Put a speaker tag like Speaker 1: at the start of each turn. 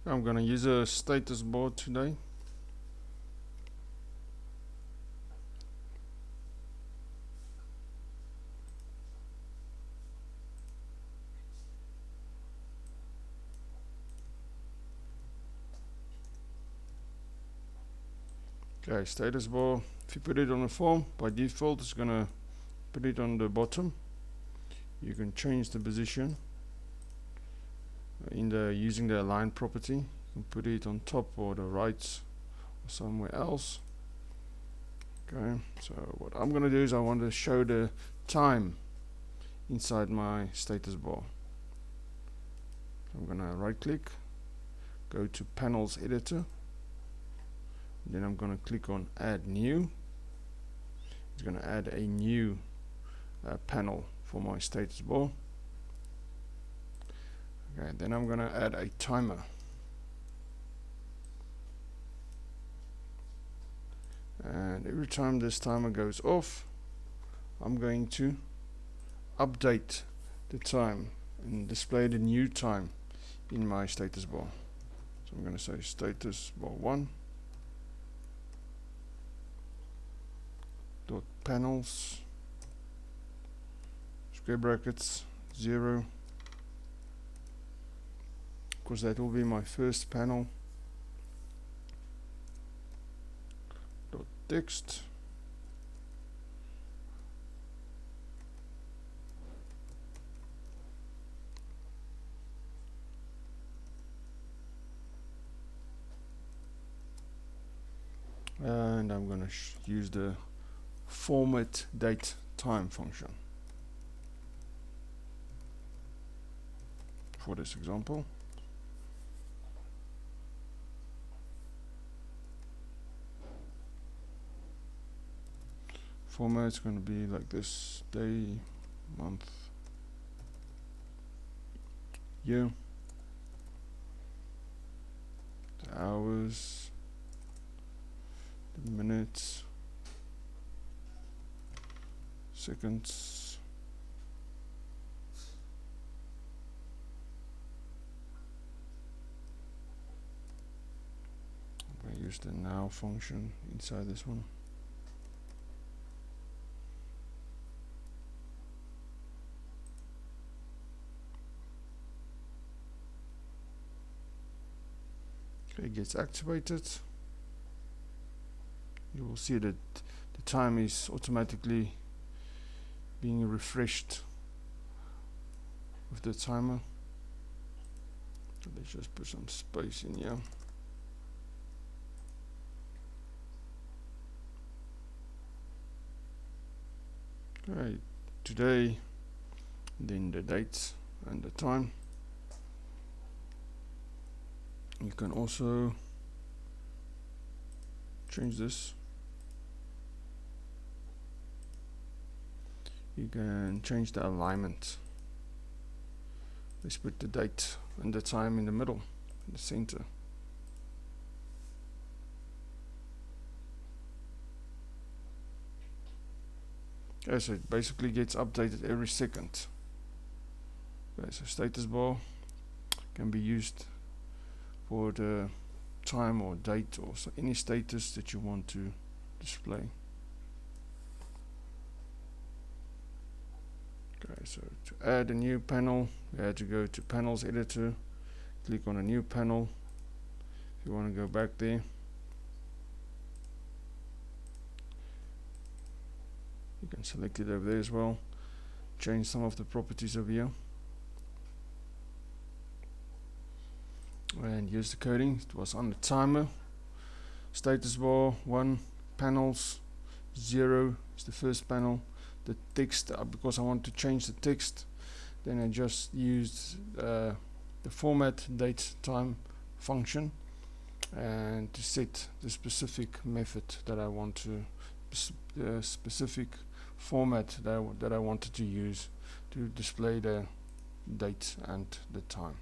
Speaker 1: I'm going to use a status bar today. Okay, status bar, if you put it on a form, by default it's going to put it on the bottom. You can change the position using the align property. You can put it on top or the right or somewhere else. Okay, so what I'm going to do is I want to show the time inside my status bar. So I'm going to right click, go to panels editor, then I'm going to click on add new. It's going to add a new panel for my status bar. Okay, then I'm going to add a timer. And every time this timer goes off, I'm going to update the time and display the new time in my status bar. So I'm going to say status bar 1 dot panels square brackets 0, because that will be my first panel, dot text and I'm going to use the format date time function for this example. Format is going to be like this: day, month, year, the hours, the minutes, seconds, I'm going to use the now function inside this one. Okay, it gets activated. You will see that the time is automatically being refreshed with the timer. Let's just put some space in here. Alright, today, then the date and the time. You can also change this. You can change the alignment. Let's put the date and the time in the middle, in the center. Okay, so it basically gets updated every second. Okay, so status bar can be used for the time or date or any status that you want to display. Okay, so to add a new panel, we had to go to panels editor, click on a new panel. If you want to go back there, you can select it over there as well. Change some of the properties over here. And use the coding. It was on the timer. Status bar 1, panels 0 is the first panel. The text, because I want to change the text, then I just used the format date time function and to set the specific method that I want to, the specific format that I wanted to use to display the date and the time.